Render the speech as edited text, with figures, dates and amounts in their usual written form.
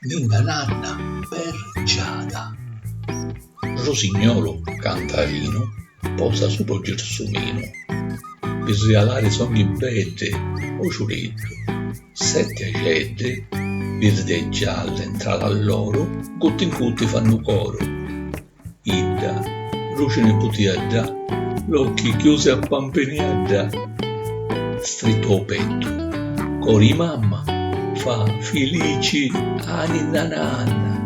ninna nanna per Giada. Rosignolo cantarino posa su lo gersumino, per realare sogni belle o ciuretto, sette acedde, verde e gialle entrare a loro, gutti in gutti fanno coro. Idda, luce ne putiadda, l'occhi chiusi a pampiniadda, stretto o petto, cori mamma, fa felici a ninna nanna.